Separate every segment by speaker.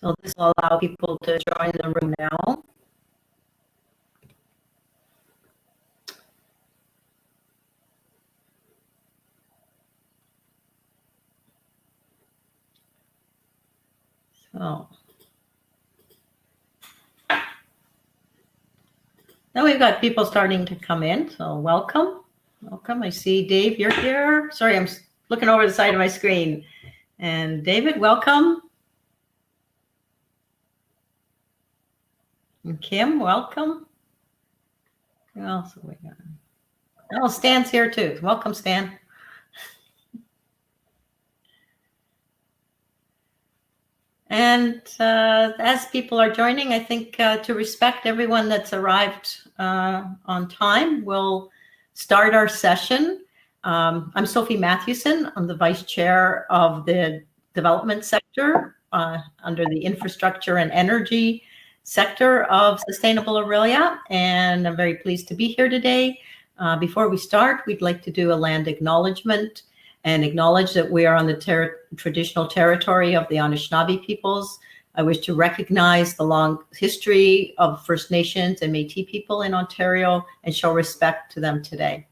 Speaker 1: So this will allow people to join the room now. So now we've got people starting to come in, so welcome. Welcome. I see Dave, you're here. Sorry, I'm looking over the side of my screen. And David, welcome. And Kim, welcome. Who else have we got? Oh, Stan's here too. Welcome, Stan. And as people are joining, I think to respect everyone that's arrived on time, we'll start our session. I'm Sophie Matthewson. I'm the Vice Chair of the Development Sector under the Infrastructure and Energy sector of Sustainable Orillia, and I'm very pleased to be here today. Before we start, we'd like to do a land acknowledgement and acknowledge that we are on the traditional territory of the Anishinaabe peoples. I wish to recognize the long history of First Nations and Métis people in Ontario and show respect to them today.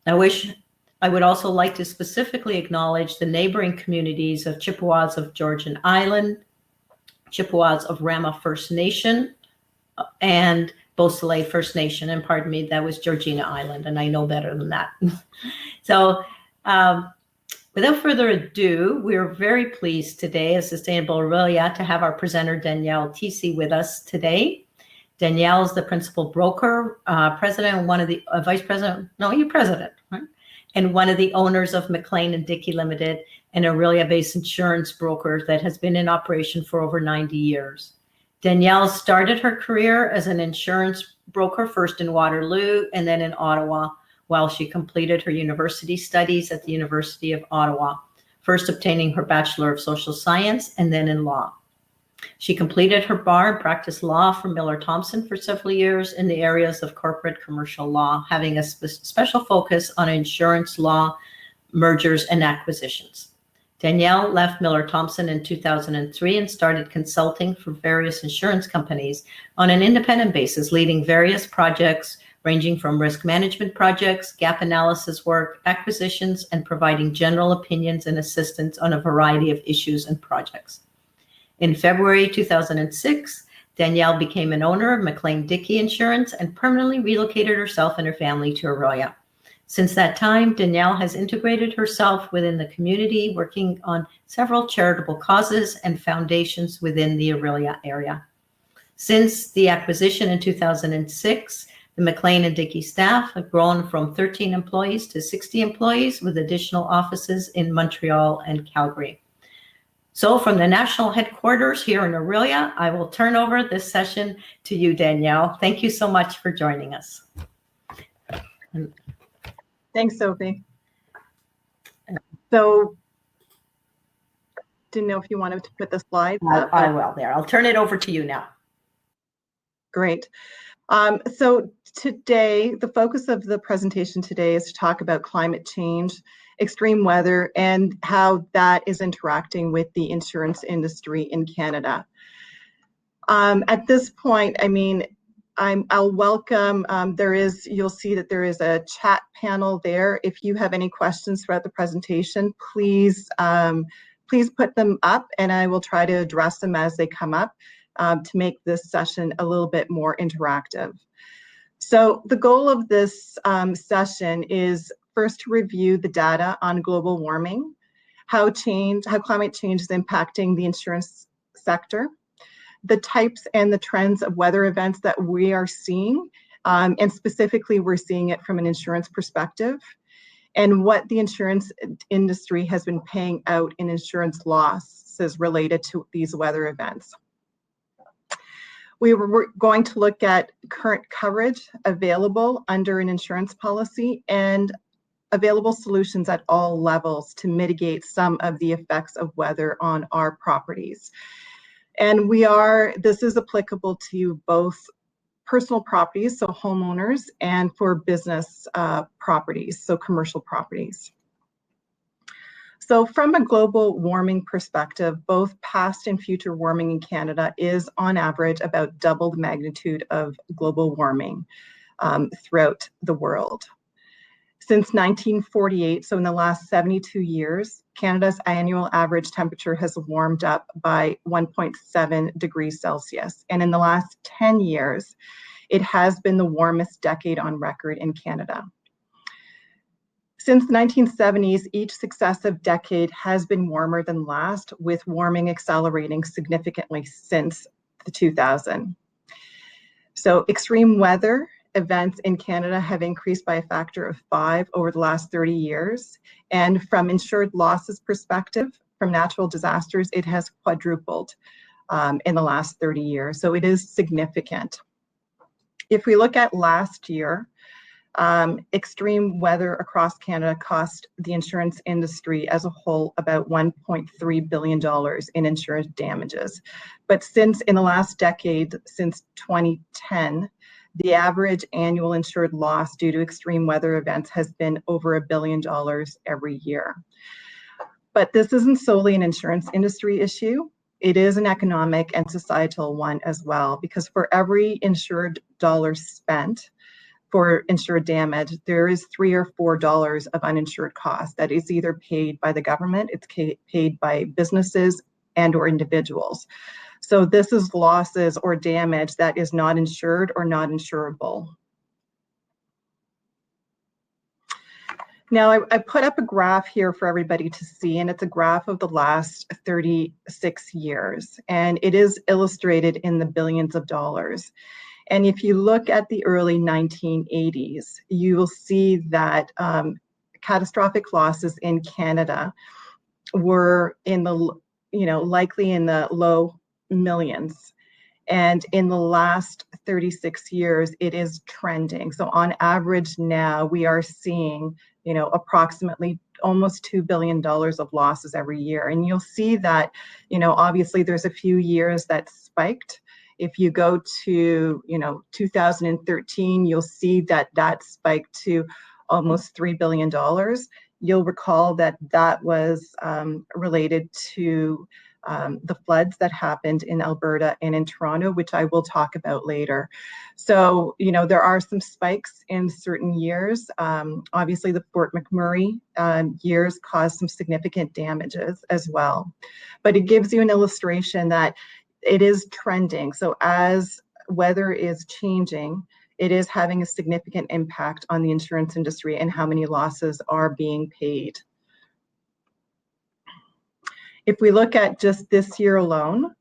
Speaker 1: I would also like to specifically acknowledge the neighboring communities of Chippewas of Georgian Island, Chippewas of Rama First Nation, and Beausoleil First Nation. And pardon me, that was Georgina Island, and I know better than that. So without further ado, we're very pleased today as Sustainable Orillia to have our presenter Danielle Tisi with us today. Danielle is the principal broker, president, and one of the vice president. No, you're president, right? And one of the owners of McLean Dickey Ltd, an Orillia-based insurance broker that has been in operation for over 90 years. Danielle started her career as an insurance broker, first in Waterloo and then in Ottawa, while she completed her university studies at the University of Ottawa, first obtaining her Bachelor of Social Science and then in law. She completed her bar and practiced law for Miller Thomson for several years in the areas of corporate commercial law, having a special focus on insurance law, mergers, and acquisitions. Danielle left Miller Thomson in 2003 and started consulting for various insurance companies on an independent basis, leading various projects ranging from risk management projects, gap analysis work, acquisitions, and providing general opinions and assistance on a variety of issues and projects. In February 2006, Danielle became an owner of McLean Dickey Insurance and permanently relocated herself and her family to Orillia. Since that time, Danielle has integrated herself within the community, working on several charitable causes and foundations within the Orillia area. Since the acquisition in 2006, the McLean and Dickey staff have grown from 13 employees to 60 employees with additional offices in Montreal and Calgary. So from the national headquarters here in Orillia, I will turn over this session to you, Danielle. Thank you so much for joining us.
Speaker 2: Thanks, Sophie. So, didn't know if you wanted to put the slides up.
Speaker 1: I will there. I'll turn it over to you now.
Speaker 2: Great. So today, the focus of the presentation today is to talk about climate change, extreme weather, and how that is interacting with the insurance industry in Canada. At this point, I mean, I'll welcome, you'll see that there is a chat panel there. If you have any questions throughout the presentation, please put them up and I will try to address them as they come up to make this session a little bit more interactive. So the goal of this session is first to review the data on global warming, how climate change is impacting the insurance sector, the types and the trends of weather events that we are seeing, and specifically we're seeing it from an insurance perspective, and what the insurance industry has been paying out in insurance losses related to these weather events. We were going to look at current coverage available under an insurance policy and available solutions at all levels to mitigate some of the effects of weather on our properties. And this is applicable to both personal properties, so homeowners, and for business properties, so commercial properties. So from a global warming perspective, both past and future warming in Canada is on average about double the magnitude of global warming throughout the world. Since 1948, so in the last 72 years, Canada's annual average temperature has warmed up by 1.7 degrees Celsius. And in the last 10 years, it has been the warmest decade on record in Canada. Since the 1970s, each successive decade has been warmer than last, with warming accelerating significantly since the 2000. So extreme weather events in Canada have increased by a factor of 5 over the last 30 years. And from insured losses perspective, from natural disasters, it has quadrupled in the last 30 years. So it is significant. If we look at last year, extreme weather across Canada cost the insurance industry as a whole about $1.3 billion in insurance damages. But since in the last decade, since 2010, the average annual insured loss due to extreme weather events has been over $1 billion every year. But this isn't solely an insurance industry issue. It is an economic and societal one as well, because for every insured dollar spent for insured damage, there is $3 or $4 of uninsured costs that is either paid by the government, it's paid by businesses and or individuals. So this is losses or damage that is not insured or not insurable. Now, I put up a graph here for everybody to see, and it's a graph of the last 36 years, and it is illustrated in the billions of dollars. And if you look at the early 1980s, you will see that catastrophic losses in Canada were in the, likely in the low millions. And in the last 36 years, it is trending. So on average now, we are seeing, approximately almost $2 billion of losses every year. And you'll see that, obviously there's a few years that spiked. If you go to, 2013, you'll see that that spiked to almost $3 billion. You'll recall that that was related to the floods that happened in Alberta and in Toronto, which I will talk about later. So, there are some spikes in certain years. Obviously, the Fort McMurray years caused some significant damages as well. But it gives you an illustration that it is trending. So as weather is changing, it is having a significant impact on the insurance industry and how many losses are being paid. If we look at just this year alone,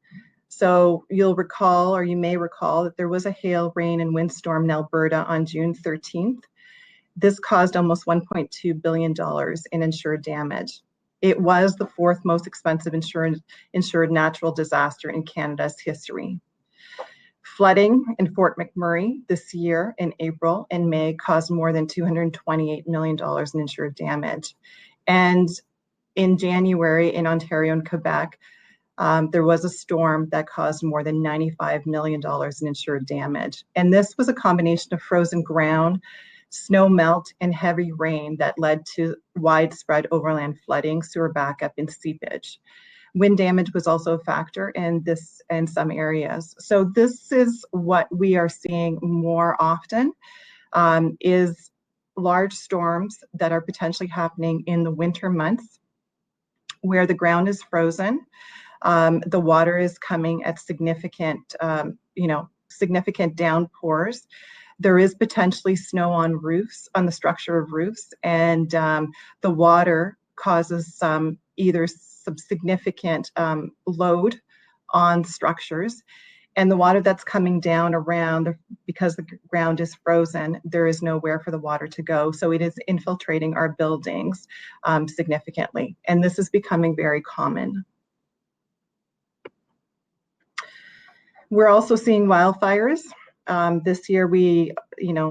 Speaker 2: so you'll recall, or you may recall, that there was a hail, rain, and windstorm in Alberta on June 13th. This caused almost $1.2 billion in insured damage. It was the fourth most expensive insured natural disaster in Canada's history. Flooding in Fort McMurray this year in April and May caused more than $228 million in insured damage. And in January in Ontario and Quebec, there was a storm that caused more than $95 million in insured damage. And this was a combination of frozen ground, snow melt, and heavy rain that led to widespread overland flooding, sewer backup, and seepage. Wind damage was also a factor in some areas. So this is what we are seeing more often, is large storms that are potentially happening in the winter months where the ground is frozen. The water is coming at significant downpours. There is potentially snow on roofs, on the structure of roofs, and the water causes either some significant load on structures, and the water that's coming down around, because the ground is frozen, there is nowhere for the water to go. So it is infiltrating our buildings significantly, and this is becoming very common. We're also seeing wildfires. This year, we,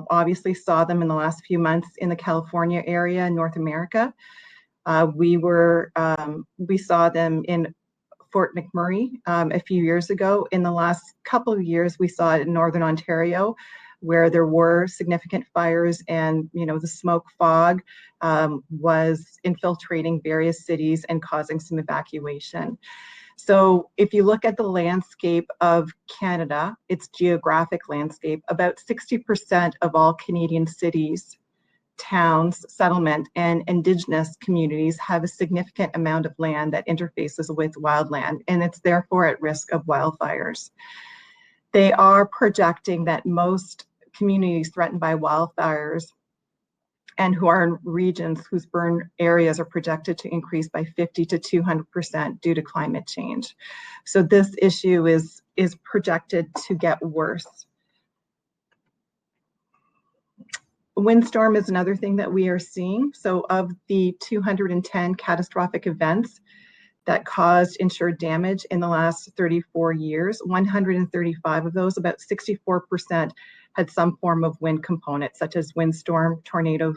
Speaker 2: obviously saw them in the last few months in the California area in North America. We saw them in Fort McMurray a few years ago. In the last couple of years, we saw it in Northern Ontario, where there were significant fires, and the smoke fog was infiltrating various cities and causing some evacuation. So if you look at the landscape of Canada, its geographic landscape, about 60% of all Canadian cities, towns, settlement, and Indigenous communities have a significant amount of land that interfaces with wildland, and it's therefore at risk of wildfires. They are projecting that most communities threatened by wildfires and who are in regions whose burn areas are projected to increase by 50 to 200% due to climate change. So this issue is projected to get worse. Windstorm is another thing that we are seeing. So of the 210 catastrophic events that caused insured damage in the last 34 years, 135 of those, about 64%, had some form of wind component, such as windstorm, tornado,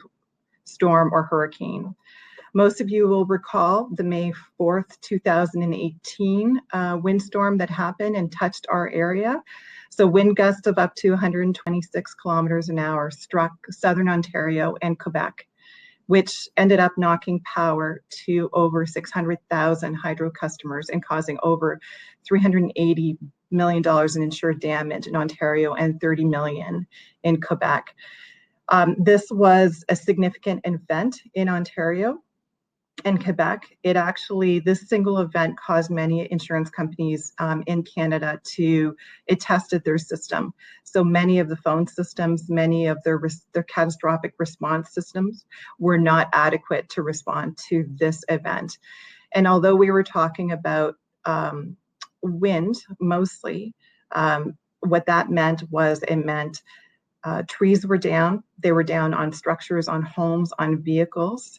Speaker 2: storm, or hurricane. Most of you will recall the May 4th, 2018 windstorm that happened and touched our area. So wind gusts of up to 126 kilometers an hour struck southern Ontario and Quebec, which ended up knocking power to over 600,000 hydro customers and causing over $380 million in insured damage in Ontario and $30 million in Quebec. This was a significant event in Ontario and Quebec. This single event caused many insurance companies in Canada it tested their system. So many of the phone systems, many of their catastrophic response systems were not adequate to respond to this event. And although we were talking about wind mostly, what that meant was trees were down. They were down on structures, on homes, on vehicles,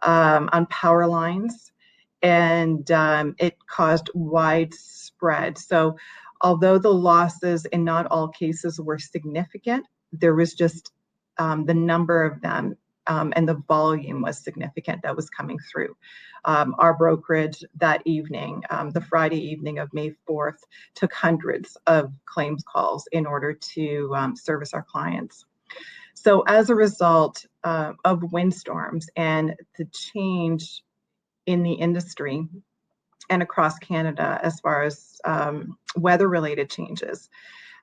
Speaker 2: on power lines, and it caused widespread. So although the losses in not all cases were significant, there was just the number of them and the volume was significant that was coming through. Our brokerage that evening, the Friday evening of May 4th, took hundreds of claims calls in order to service our clients. So as a result of windstorms and the change in the industry and across Canada as far as weather-related changes,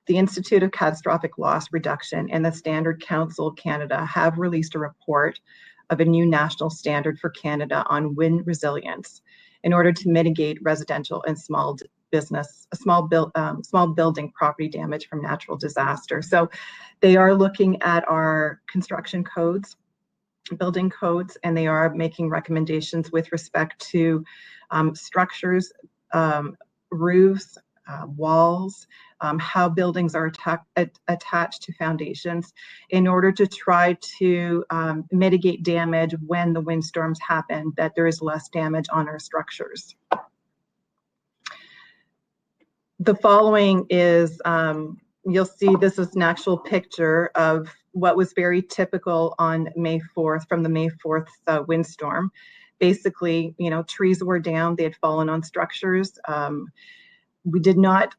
Speaker 2: the Institute of Catastrophic Loss Reduction and the Standard Council of Canada have released a report of a new national standard for Canada on wind resilience in order to mitigate residential and small building property damage from natural disaster. So they are looking at our construction codes, building codes, and they are making recommendations with respect to structures, roofs, walls, how buildings are attached to foundations in order to try to mitigate damage when the windstorms happen, that there is less damage on our structures. The following is, you'll see this is an actual picture of what was very typical on May 4th, from the May 4th windstorm. Basically, trees were down, they had fallen on structures. We did not,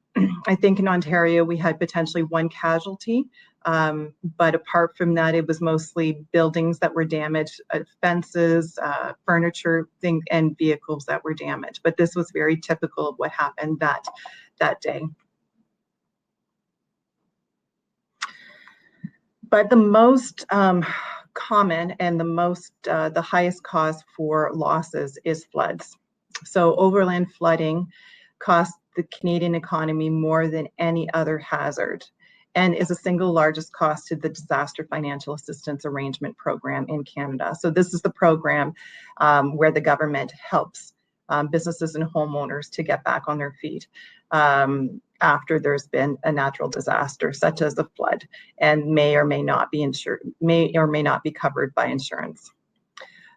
Speaker 2: I think in Ontario, we had potentially one casualty, but apart from that, it was mostly buildings that were damaged, fences, furniture, things, and vehicles that were damaged. But this was very typical of what happened that day. But the most common and the highest cause for losses is floods. So overland flooding costs the Canadian economy more than any other hazard and is the single largest cost to the Disaster Financial Assistance Arrangement Program in Canada. So this is the program where the government helps businesses and homeowners to get back on their feet after there's been a natural disaster such as a flood, and may or may not be insured, may or may not be covered by insurance.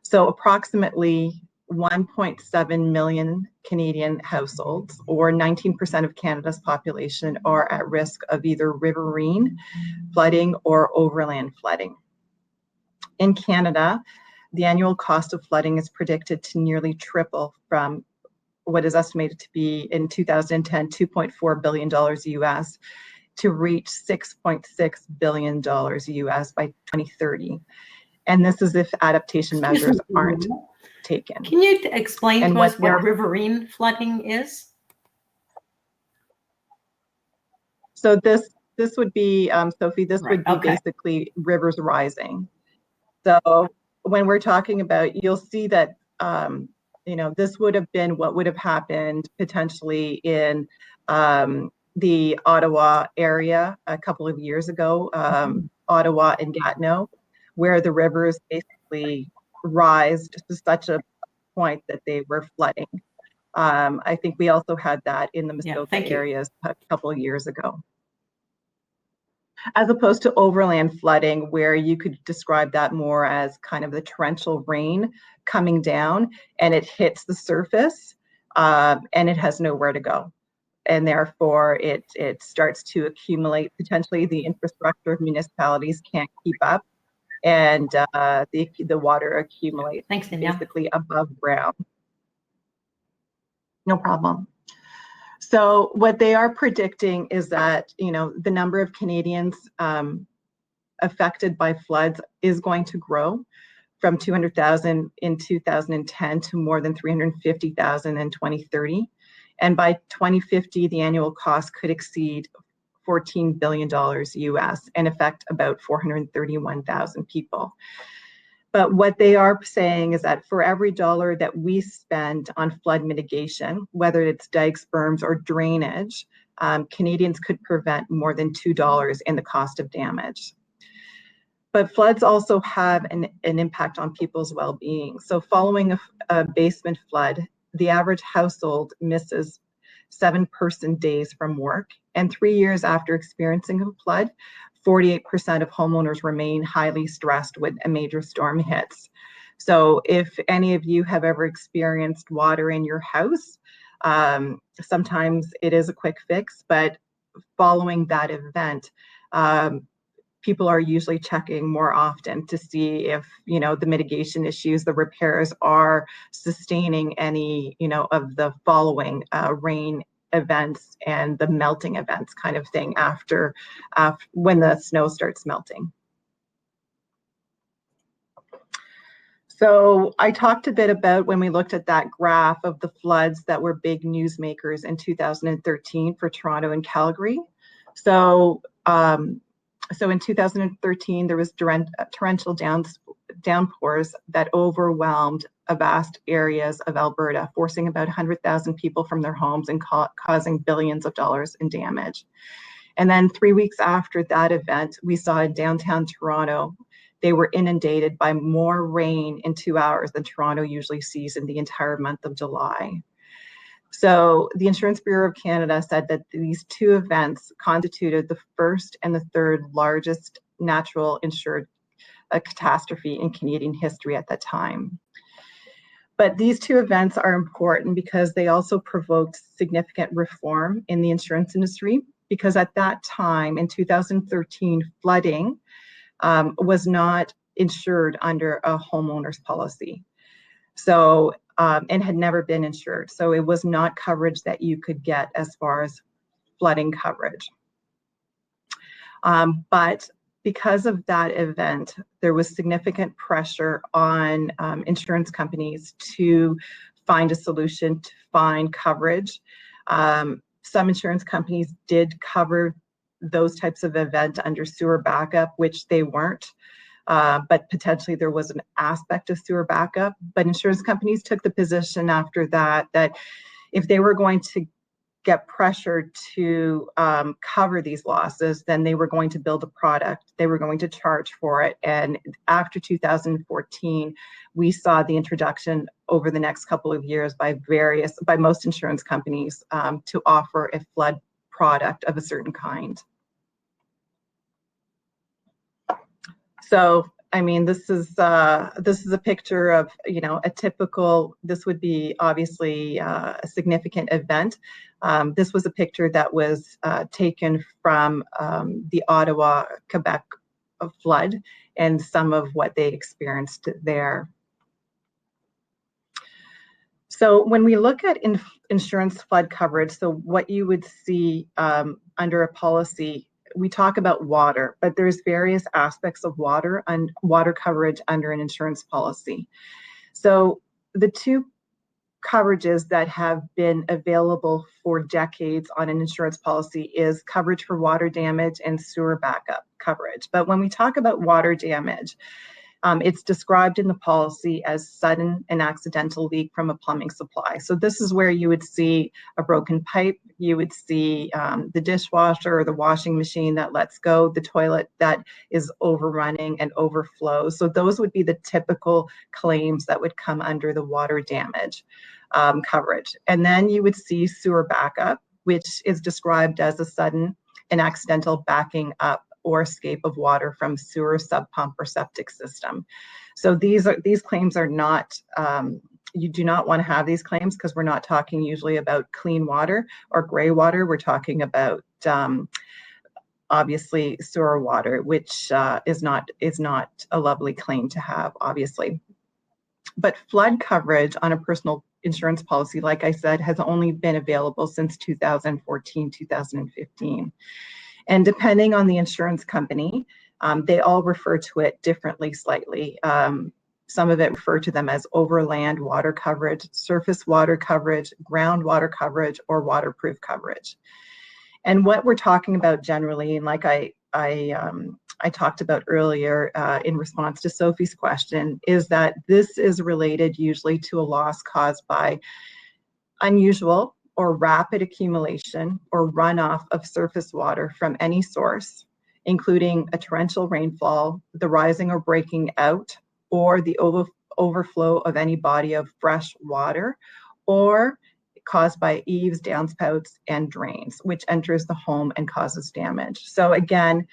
Speaker 2: So approximately 1.7 million Canadian households, or 19% of Canada's population, are at risk of either riverine flooding or overland flooding. In Canada, the annual cost of flooding is predicted to nearly triple from what is estimated to be in 2010, $2.4 billion US, to reach $6.6 billion US by 2030. And this is if adaptation measures aren't taken.
Speaker 1: Can you explain
Speaker 2: And
Speaker 1: to us what
Speaker 2: they're-
Speaker 1: riverine flooding is?
Speaker 2: So this would be, Sophie, this
Speaker 1: Right,
Speaker 2: would be
Speaker 1: okay.
Speaker 2: basically rivers rising. So when we're talking about, you'll see that, you know, this would have been what would have happened potentially in the Ottawa area a couple of years ago, Ottawa and Gatineau, where the rivers basically rise to such a point that they were flooding. I think we also had that in the Muskoka areas a couple of years ago. As opposed to overland flooding, where you could describe that more as kind of the torrential rain coming down and it hits the surface and it has nowhere to go. And therefore it starts to accumulate. Potentially the infrastructure of municipalities can't keep up, and the water accumulates basically above ground. No problem. So what they are predicting is that, you know, the number of Canadians affected by floods is going to grow from 200,000 in 2010 to more than 350,000 in 2030. And by 2050, the annual cost could exceed $14 billion US and affect about 431,000 people. But what they are saying is that for every dollar that we spend on flood mitigation, whether it's dikes, berms, or drainage, Canadians could prevent more than $2 in the cost of damage. But floods also have an impact on people's well-being. So following a basement flood, the average household misses 7 person days from work. And 3 years after experiencing a flood, 48% of homeowners remain highly stressed when a major storm hits. So if any of you have ever experienced water in your house, sometimes it is a quick fix, but following that event, people are usually checking more often to see if, you know, the mitigation issues, the repairs are sustaining any, you know, of the following rain events and the melting events kind of thing after when the snow starts melting. So I talked a bit about when we looked at that graph of the floods that were big newsmakers in 2013 for Toronto and Calgary. So in 2013, there was torrential downpours that overwhelmed vast areas of Alberta, forcing about 100,000 people from their homes and causing billions of dollars in damage. And then 3 weeks after that event, we saw in downtown Toronto, they were inundated by more rain in 2 hours than Toronto usually sees in the entire month of July. So the Insurance Bureau of Canada said that these two events constituted the first and the third largest natural insured catastrophe in Canadian history at that time. But these two events are important because they also provoked significant reform in the insurance industry, because at that time in 2013, flooding was not insured under a homeowner's policy. So, and had never been insured. So it was not coverage that you could get as far as flooding coverage. But because of that event, there was significant pressure on insurance companies to find a solution to find coverage. Some insurance companies did cover those types of events under sewer backup, which they weren't. But potentially there was an aspect of sewer backup. But insurance companies took the position after that, that if they were going to get pressured to cover these losses, then they were going to build a product. They were going to charge for it. And after 2014, we saw the introduction over the next couple of years by most insurance companies to offer a flood product of a certain kind. So, I mean, this is a picture of, you know, a typical, this would be obviously a significant event. This was a picture that was taken from the Ottawa, Quebec flood and some of what they experienced there. So when we look at insurance flood coverage, so what you would see under a policy we talk about water, but there's various aspects of water and water coverage under an insurance policy. So the two coverages that have been available for decades on an insurance policy is coverage for water damage and sewer backup coverage. But when we talk about water damage, it's described in the policy as sudden and accidental leak from a plumbing supply. So this is where you would see a broken pipe, you would see the dishwasher or the washing machine that lets go, the toilet that is overrunning and overflows. So those would be the typical claims that would come under the water damage coverage. And then you would see sewer backup, which is described as a sudden and accidental backing up or escape of water from sewer, sub pump, or septic system. So these claims are not, you do not want to have these claims because we're not talking usually about clean water or gray water. We're talking about obviously sewer water, which is not a lovely claim to have, obviously. But flood coverage on a personal insurance policy, like I said, has only been available since 2014, 2015. And depending on the insurance company, they all refer to it differently slightly. Some of it refer to them as overland water coverage, surface water coverage, groundwater coverage, or waterproof coverage. And what we're talking about generally, and like I talked about earlier in response to Sophie's question, is that this is related usually to a loss caused by unusual or rapid accumulation or runoff of surface water from any source, including a torrential rainfall, the rising or breaking out, or the overflow of any body of fresh water, or caused by eaves, downspouts, and drains, which enters the home and causes damage. So again,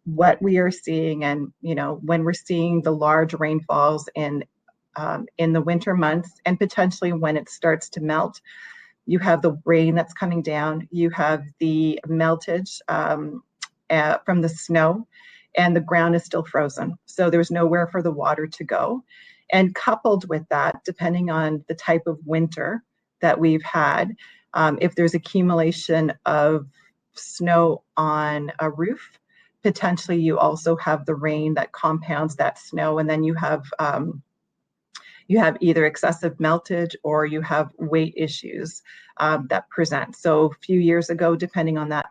Speaker 2: what we are seeing, and when we're seeing the large rainfalls in the winter months, and potentially when it starts to melt, you have the rain that's coming down, you have the meltage from the snow, and the ground is still frozen. So there's nowhere for the water to go. And coupled with that, depending on the type of winter that we've had, if there's accumulation of snow on a roof, potentially you also have the rain that compounds that snow, and then you have either excessive meltage or you have weight issues that present. So a few years ago, depending on that,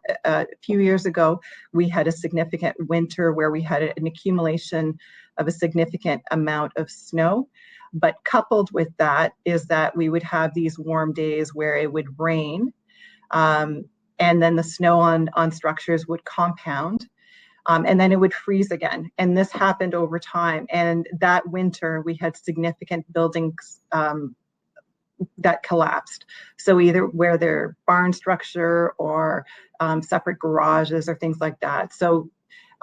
Speaker 2: we had a significant winter where we had an accumulation of a significant amount of snow. But coupled with that is that we would have these warm days where it would rain, and then the snow on structures would compound. And then it would freeze again. And this happened over time. And that winter, we had significant buildings that collapsed. So either where they're barn structure or separate garages or things like that. So,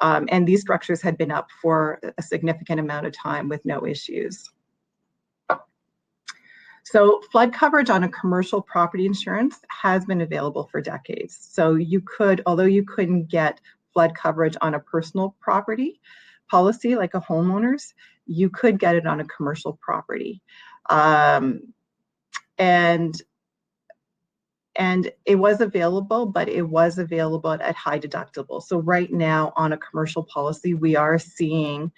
Speaker 2: and these structures had been up for a significant amount of time with no issues. So flood coverage on a commercial property insurance has been available for decades. So you could, although you couldn't get flood coverage on a personal property policy like a homeowner's, you could get it on a commercial property. And it was available, but it was available at high deductible. So right now on a commercial policy, we are seeing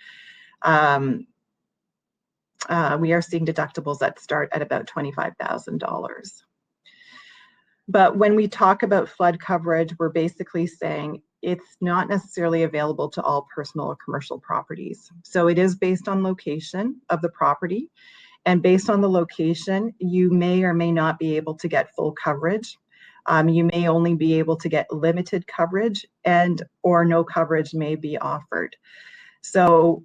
Speaker 2: deductibles that start at about $25,000. But when we talk about flood coverage, we're basically saying it's not necessarily available to all personal or commercial properties. So it is based on location of the property. And based on the location, you may or may not be able to get full coverage. You may only be able to get limited coverage, or no coverage may be offered. So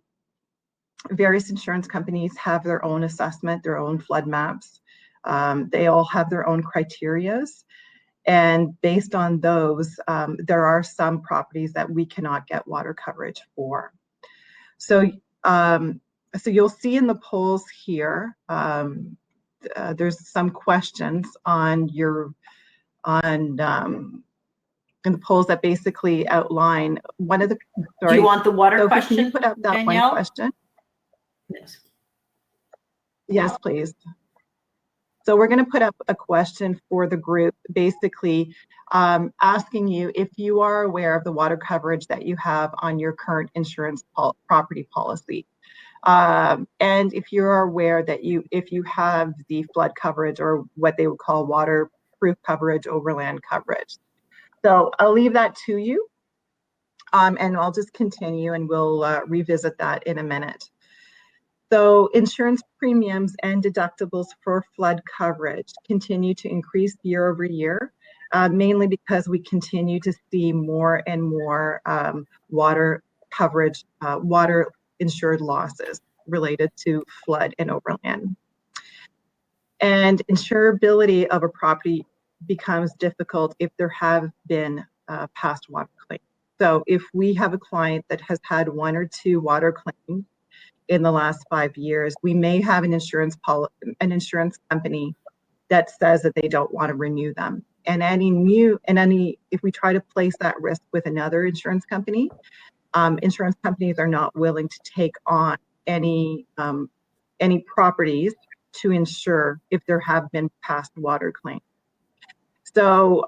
Speaker 2: various insurance companies have their own assessment, their own flood maps. They all have their own criterias. And based on those, there are some properties that we cannot get water coverage for. So, so you'll see in the polls here, there's some questions in the polls that basically outline one of the. Sorry,
Speaker 1: do you want the water
Speaker 2: Sophie,
Speaker 1: question?
Speaker 2: can you put up that
Speaker 1: Danielle?
Speaker 2: one question?
Speaker 1: Yes.
Speaker 2: Yes, please. So we're going to put up a question for the group, basically asking you if you are aware of the water coverage that you have on your current insurance property policy. And if you're aware that if you have the flood coverage, or what they would call waterproof coverage over land coverage. So I'll leave that to you, and I'll just continue, and we'll revisit that in a minute. So insurance premiums and deductibles for flood coverage continue to increase year over year, mainly because we continue to see more and more water coverage, water insured losses related to flood and overland. And insurability of a property becomes difficult if there have been past water claims. So if we have a client that has had 1 or 2 water claims in the last 5 years, we may have an insurance company that says that they don't want to renew them. And if we try to place that risk with another insurance companies are not willing to take on any properties to insure if there have been past water claims. So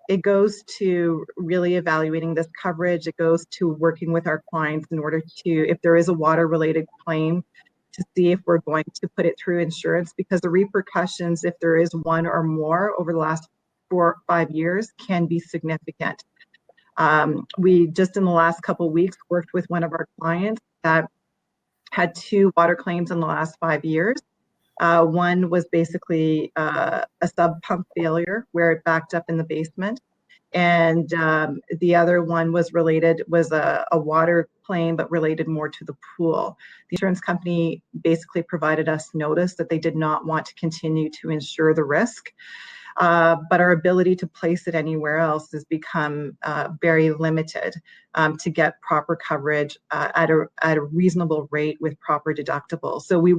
Speaker 2: it goes to really evaluating this coverage. It goes to working with our clients in order to, if there is a water related claim, to see if we're going to put it through insurance, because the repercussions, if there is one or more over the last 4 or 5 years, can be significant. We just in the last couple of weeks worked with one of our clients that had 2 water claims in the last 5 years. One was basically a sub pump failure where it backed up in the basement. And the other one was a water claim, but related more to the pool. The insurance company basically provided us notice that they did not want to continue to insure the risk. But our ability to place it anywhere else has become very limited to get proper coverage at a reasonable rate with proper deductibles. So we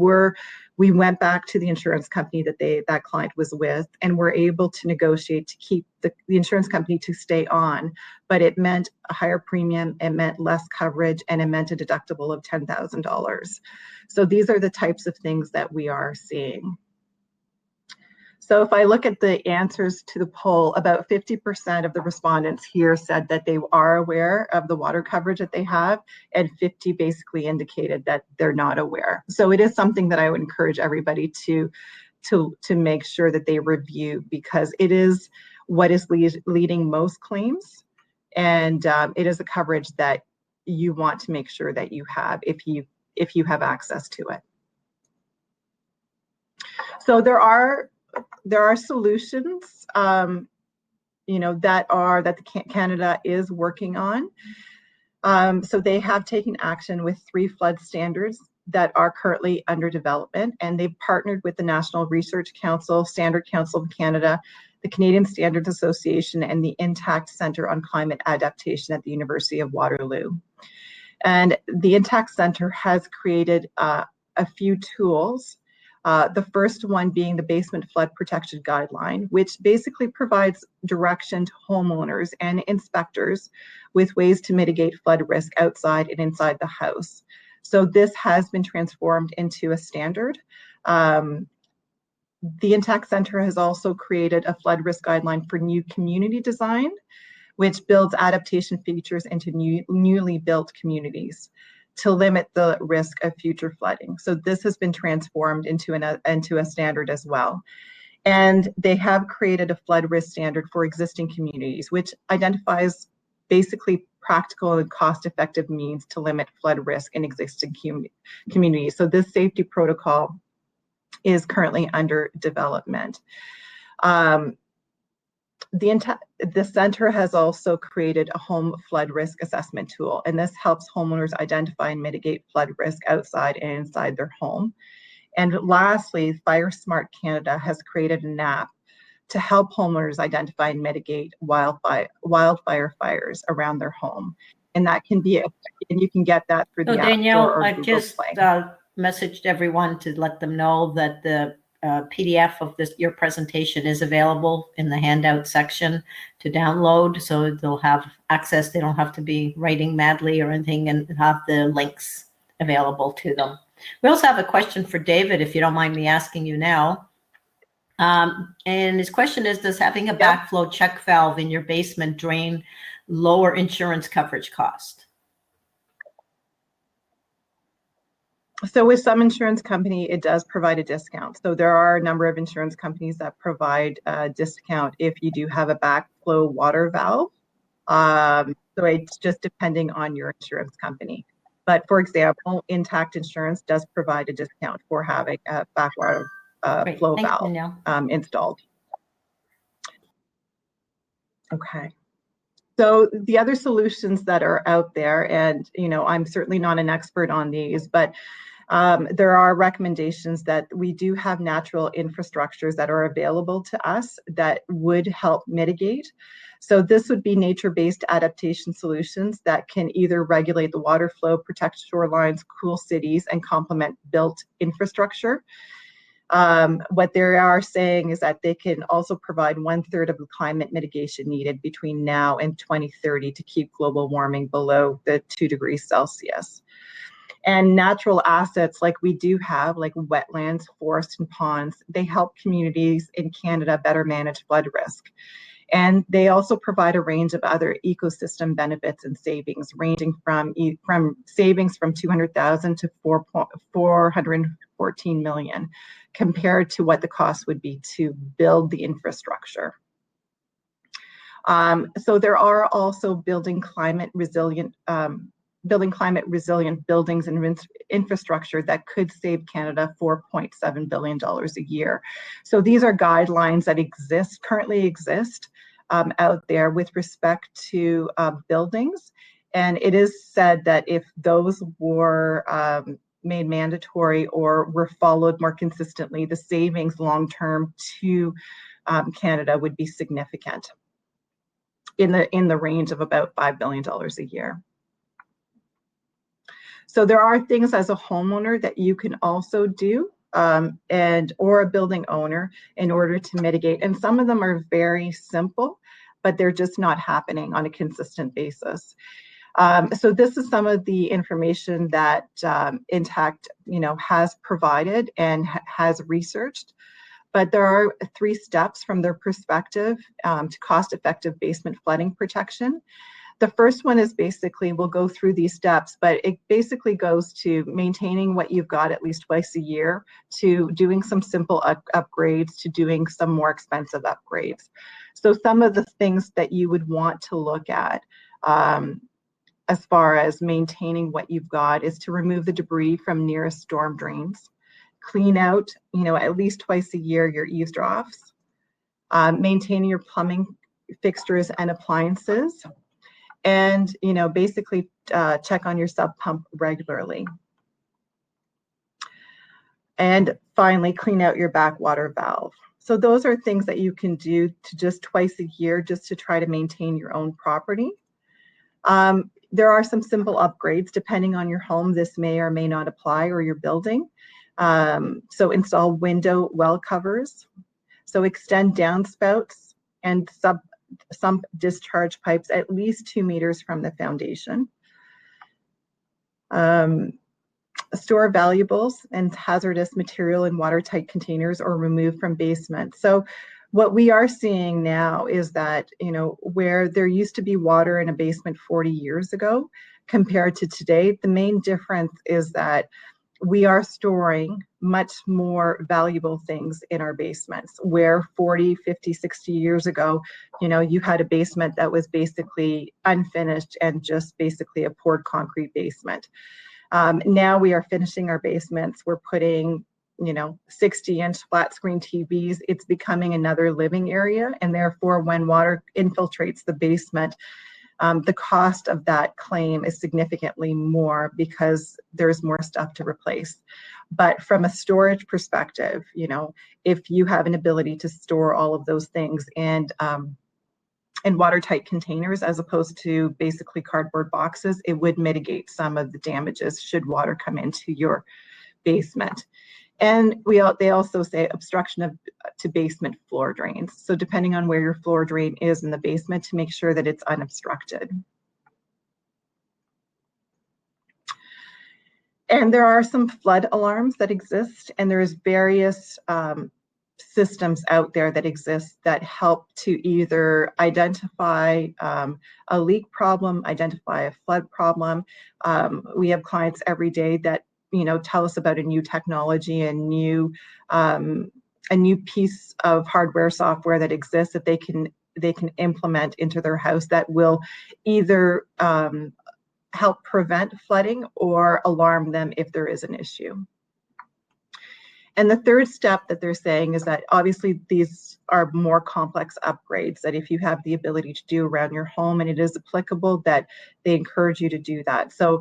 Speaker 2: went back to the insurance company that client was with, and were able to negotiate to keep the insurance company to stay on. But it meant a higher premium, it meant less coverage, and it meant a deductible of $10,000. So these are the types of things that we are seeing. So if I look at the answers to the poll, about 50% of the respondents here said that they are aware of the water coverage that they have, and 50 basically indicated that they're not aware. So it is something that I would encourage everybody to make sure that they review, because it is what is leading most claims, and it is a coverage that you want to make sure that you have if you have access to it. So there are solutions, that Canada is working on. So they have taken action with 3 flood standards that are currently under development, and they've partnered with the National Research Council, Standard Council of Canada, the Canadian Standards Association, and the Intact Centre on Climate Adaptation at the University of Waterloo. And the Intact Centre has created a few tools. The first one being the Basement Flood Protection Guideline, which basically provides direction to homeowners and inspectors with ways to mitigate flood risk outside and inside the house. So this has been transformed into a standard. The Intact Centre has also created a flood risk guideline for new community design, which builds adaptation features into newly built communities to limit the risk of future flooding. So this has been transformed into a standard as well. And they have created a flood risk standard for existing communities, which identifies basically practical and cost-effective means to limit flood risk in existing communities. So this safety protocol is currently under development. The center has also created a home flood risk assessment tool, and this helps homeowners identify and mitigate flood risk outside and inside their home. And lastly, Fire Smart Canada has created an app to help homeowners identify and mitigate wildfire fires around their home. And that can be, and you can get that through the App
Speaker 1: Danielle,
Speaker 2: Store or
Speaker 1: I've
Speaker 2: Google
Speaker 1: just
Speaker 2: Play.
Speaker 1: messaged everyone to let them know that the PDF of your presentation is available in the handout section to download, so they'll have access. They don't have to be writing madly or anything, and have the links available to them. We also have a question for David, if you don't mind me asking you now. And his question is, does having a
Speaker 2: Yep.
Speaker 1: backflow check valve in your basement drain lower insurance coverage cost?
Speaker 2: So with some insurance company, it does provide a discount. So there are a number of insurance companies that provide a discount if you do have a backflow water valve. So it's just depending on your insurance company. But for example, Intact Insurance does provide a discount for having a backwater
Speaker 1: Great.
Speaker 2: flow
Speaker 1: Thanks,
Speaker 2: valve
Speaker 1: Danielle.
Speaker 2: installed. Okay. So the other solutions that are out there, and I'm certainly not an expert on these, but there are recommendations that we do have natural infrastructures that are available to us that would help mitigate. So this would be nature-based adaptation solutions that can either regulate the water flow, protect shorelines, cool cities, and complement built infrastructure. What they are saying is that they can also provide 1/3 of the climate mitigation needed between now and 2030 to keep global warming below the 2 degrees Celsius. And natural assets like we do have, like wetlands, forests, and ponds, they help communities in Canada better manage flood risk. And they also provide a range of other ecosystem benefits and savings, ranging from savings from 200,000 to 414 million, compared to what the cost would be to build the infrastructure. So there are also building climate resilient buildings and infrastructure that could save Canada $4.7 billion a year. So these are guidelines that currently exist out there with respect to buildings. And it is said that if those were made mandatory or were followed more consistently, the savings long-term to Canada would be significant, in the range of about $5 billion a year. So there are things as a homeowner that you can also do, or a building owner, in order to mitigate. And some of them are very simple, but they're just not happening on a consistent basis. So this is some of the information that Intact, has provided and has researched. But there are 3 steps from their perspective to cost-effective basement flooding protection. The first one is basically, we'll go through these steps, but it basically goes to maintaining what you've got at least twice a year, to doing some simple upgrades, to doing some more expensive upgrades. So some of the things that you would want to look at as far as maintaining what you've got is to remove the debris from nearest storm drains, clean out, at least twice a year, your eaves troughs, maintain your plumbing fixtures and appliances, and basically check on your sub pump regularly. And finally, clean out your backwater valve. So those are things that you can do to just twice a year, just to try to maintain your own property. There are some simple upgrades depending on your home. This may or may not apply, or your building. So install window well covers. So extend downspouts and sump discharge pipes at least 2 meters from the foundation. Store valuables and hazardous material in watertight containers or remove from basements. So what we are seeing now is that, where there used to be water in a basement 40 years ago compared to today, the main difference is that we are storing much more valuable things in our basements, where 40, 50, 60 years ago, you had a basement that was basically unfinished and just basically a poured concrete basement. Now we are finishing our basements. We're putting 60-inch flat screen TVs. It's becoming another living area, and therefore when water infiltrates the basement, the cost of that claim is significantly more because there's more stuff to replace. But from a storage perspective, if you have an ability to store all of those things in watertight containers as opposed to basically cardboard boxes, it would mitigate some of the damages should water come into your basement. And they also say obstruction to basement floor drains. So depending on where your floor drain is in the basement, to make sure that it's unobstructed. And there are some flood alarms that exist, and there's various systems out there that exist that help to either identify a leak problem, identify a flood problem. We have clients every day that tell us about a new technology, a new piece of hardware, software that exists that they can implement into their house that will either help prevent flooding or alarm them if there is an issue. And the third step that they're saying is that obviously these are more complex upgrades that if you have the ability to do around your home and it is applicable, that they encourage you to do that. So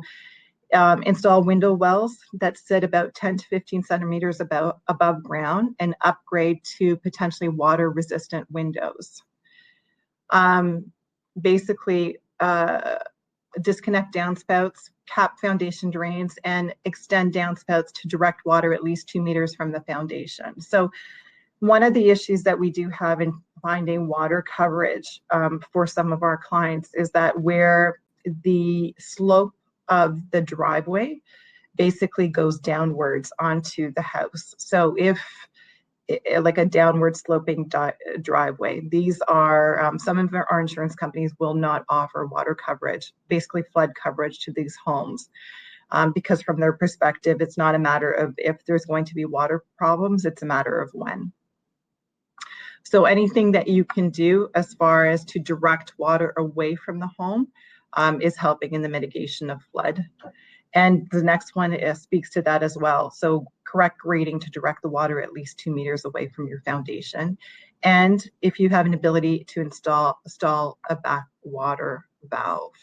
Speaker 2: install window wells that sit about 10 to 15 centimeters above ground and upgrade to potentially water resistant windows. Basically, disconnect downspouts, cap foundation drains, and extend downspouts to direct water at least 2 meters from the foundation. So one of the issues that we do have in finding water coverage for some of our clients is that where the slope of the driveway basically goes downwards onto the house. So if like a downward sloping driveway. These are, some of our insurance companies will not offer water coverage, basically flood coverage to these homes. Because from their perspective, it's not a matter of if there's going to be water problems, it's a matter of when. So anything that you can do as far as to direct water away from the home is helping in the mitigation of flood. And the next one speaks to that as well. So correct grading to direct the water at least 2 meters away from your foundation. And if you have an ability to install a backwater valve.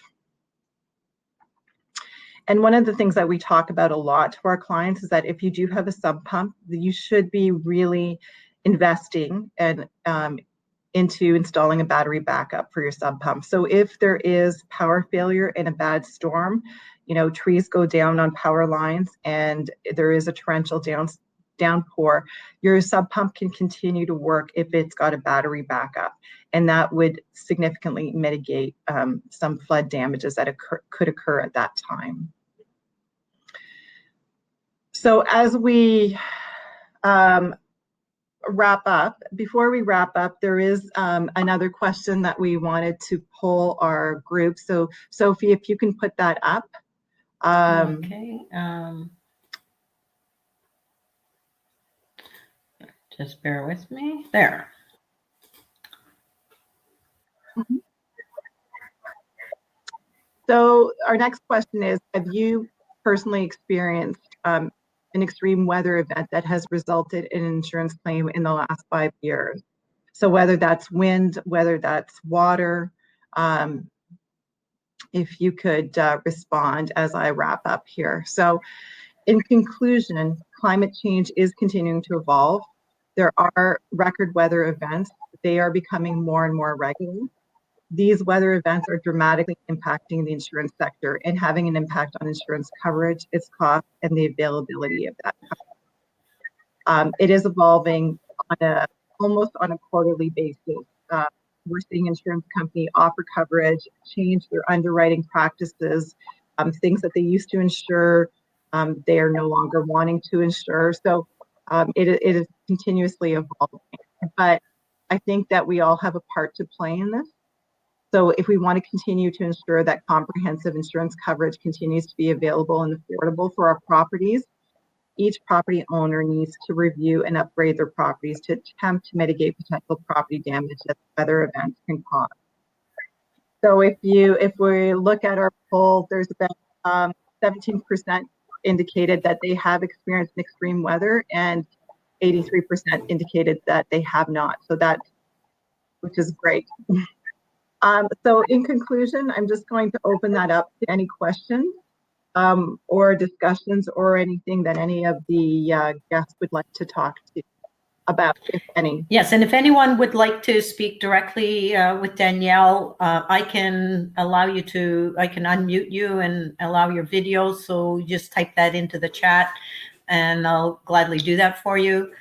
Speaker 2: And one of the things that we talk about a lot to our clients is that if you do have a sump pump, you should be really investing and into installing a battery backup for your sump pump. So if there is power failure in a bad storm, trees go down on power lines and there is a torrential downpour, your sump pump can continue to work if it's got a battery backup. And that would significantly mitigate some flood damages that could occur at that time. So as we wrap up, before we wrap up, there is another question that we wanted to poll our group. So Sophie, if you can put that up.
Speaker 1: Okay. Just bear with me. There.
Speaker 2: So our next question is, have you personally experienced an extreme weather event that has resulted in an insurance claim in the last 5 years? So whether that's wind, whether that's water, if you could respond as I wrap up here. So in conclusion, climate change is continuing to evolve. There are record weather events. They are becoming more and more regular. These weather events are dramatically impacting the insurance sector and having an impact on insurance coverage, its cost, and the availability of that coverage. It is evolving on almost on a quarterly basis. We're seeing insurance company offer coverage, change their underwriting practices, things that they used to insure, they are no longer wanting to insure. So it is continuously evolving. But I think that we all have a part to play in this. So if we want to continue to ensure that comprehensive insurance coverage continues to be available and affordable for our properties, each property owner needs to review and upgrade their properties to attempt to mitigate potential property damage that weather events can cause. So if we look at our poll, there's about 17% indicated that they have experienced extreme weather and 83% indicated that they have not. So which is great. So in conclusion, I'm just going to open that up to any questions or discussions or anything that any of the guests would like to talk to about, if any.
Speaker 1: Yes, and if anyone would like to speak directly with Danielle, I can unmute you and allow your video. So just type that into the chat and I'll gladly do that for you.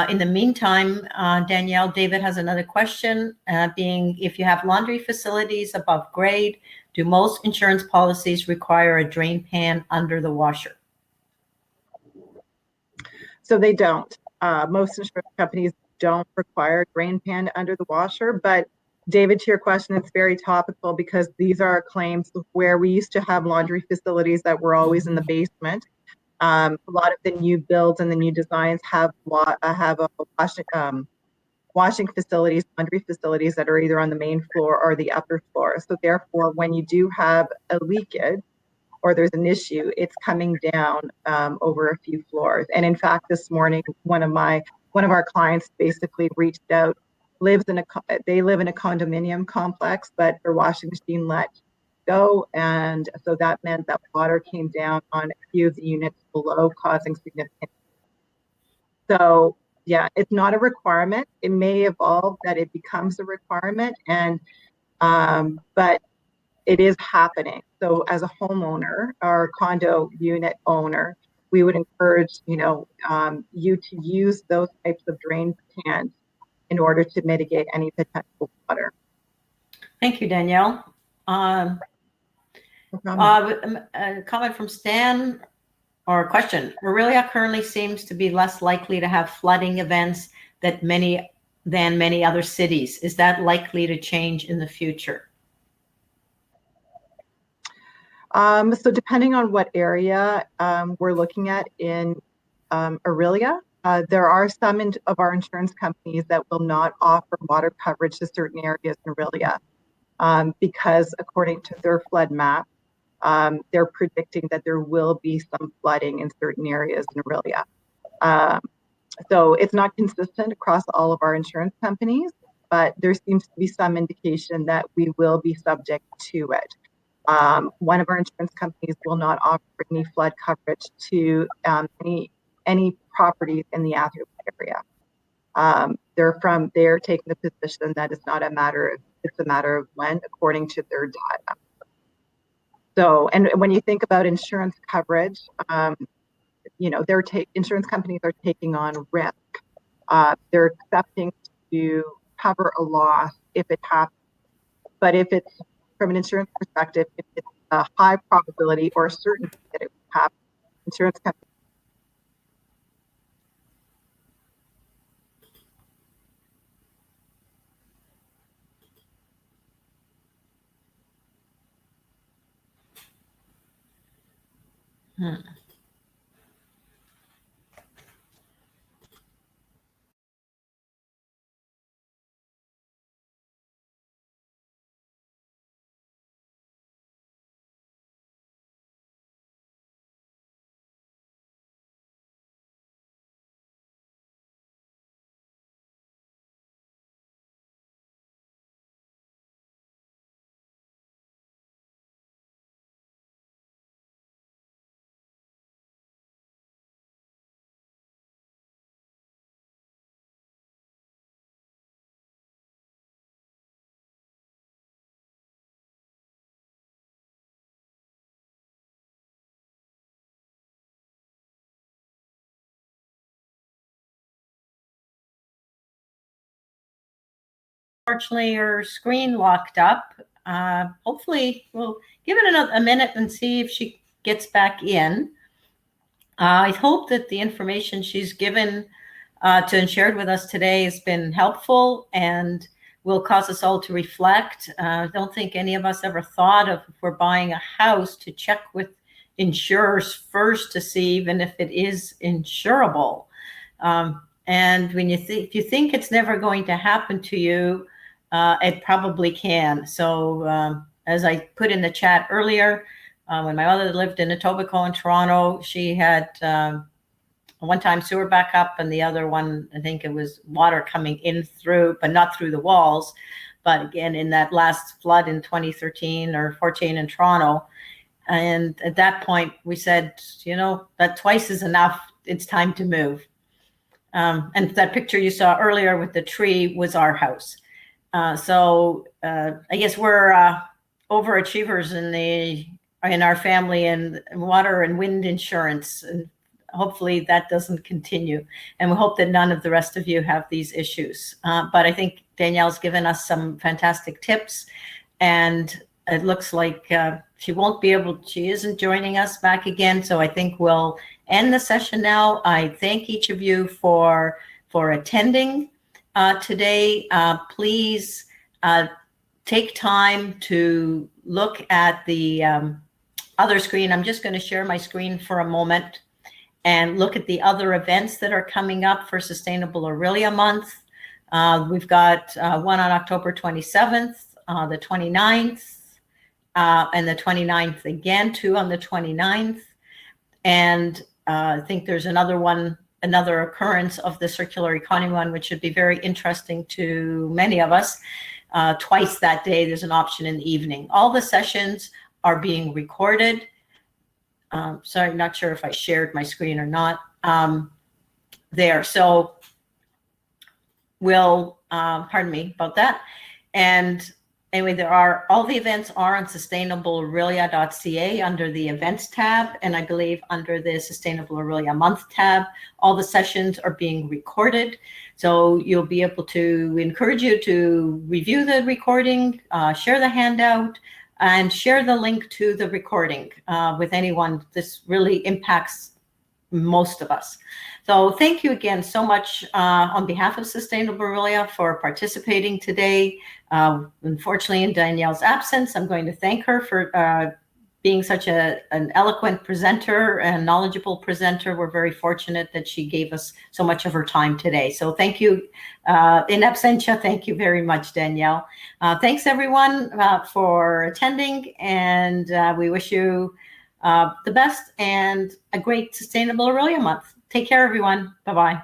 Speaker 1: In the meantime, Danielle, David has another question, being if you have laundry facilities above grade, do most insurance policies require a drain pan under the washer?
Speaker 2: So they don't. Most insurance companies don't require a drain pan under the washer. But David, to your question, it's very topical because these are claims where we used to have laundry facilities that were always in the basement. A lot of the new builds and the new designs have a washing facilities, laundry facilities that are either on the main floor or the upper floor. So therefore, when you do have a leakage or there's an issue, it's coming down over a few floors. And in fact, this morning, one of our clients basically reached out. They live in a condominium complex, but their washing machine let go, and so that meant that water came down on a few of the units below, causing significant. So yeah, it's not a requirement. It may evolve that it becomes a requirement, and but it is happening. So as a homeowner or condo unit owner, we would encourage you to use those types of drain pans in order to mitigate any potential water.
Speaker 1: Thank you, Danielle. A comment from Stan, or a question. Orillia currently seems to be less likely to have flooding events than many other cities. Is that likely to change in the future?
Speaker 2: So depending on what area we're looking at in Orillia, there are some of our insurance companies that will not offer water coverage to certain areas in Orillia because according to their flood map, they're predicting that there will be some flooding in certain areas in Orillia. So it's not consistent across all of our insurance companies, but there seems to be some indication that we will be subject to it. One of our insurance companies will not offer any flood coverage to any properties in the Atherley area. They're taking the position that it's not a matter of when, according to their data. So, and when you think about insurance coverage, insurance companies are taking on risk. They're accepting to cover a loss if it happens. But if it's from an insurance perspective, if it's a high probability or a certainty that it will happen, insurance companies.
Speaker 1: Unfortunately, her screen locked up. Hopefully, we'll give it a minute and see if she gets back in. I hope that the information she's given and shared with us today has been helpful and will cause us all to reflect. I don't think any of us ever thought of, if we're buying a house, to check with insurers first to see even if it is insurable. And when if you think it's never going to happen to you, it probably can. So as I put in the chat earlier, when my mother lived in Etobicoke in Toronto, she had a one-time sewer backup, and the other one, I think it was water coming in through, but not through the walls. But again, in that last flood in 2013 or 14 in Toronto. And at that point, we said, that twice is enough. It's time to move. And that picture you saw earlier with the tree was our house. So I guess we're overachievers in our family and water and wind insurance. And hopefully that doesn't continue. And we hope that none of the rest of you have these issues. But I think Danielle's given us some fantastic tips. And it looks like she isn't joining us back again. So I think we'll end the session now. I thank each of you for attending. today, please take time to look at the other screen. I'm just going to share my screen for a moment and look at the other events that are coming up for Sustainable Orillia Month. We've got one on October 27th, the 29th, and the 29th again, two on the 29th. And I think there's another occurrence of the circular economy one, which should be very interesting to many of us. Twice that day, there's an option in the evening. All the sessions are being recorded. Sorry, not sure if I shared my screen or not there. So we'll, pardon me about that. And anyway, all the events are on sustainableorillia.ca under the events tab, and I believe under the Sustainable Orillia Month tab. All the sessions are being recorded. So you'll be able to encourage you to review the recording, share the handout, and share the link to the recording with anyone. This really impacts most of us. So thank you again so much on behalf of Sustainable Orillia for participating today. Unfortunately, in Danielle's absence, I'm going to thank her for being such an eloquent presenter and knowledgeable presenter. We're very fortunate that she gave us so much of her time today. So thank you. In absentia, thank you very much, Danielle. Thanks, everyone, for attending, and we wish you the best and a great Sustainable Orillia Month. Take care, everyone. Bye-bye.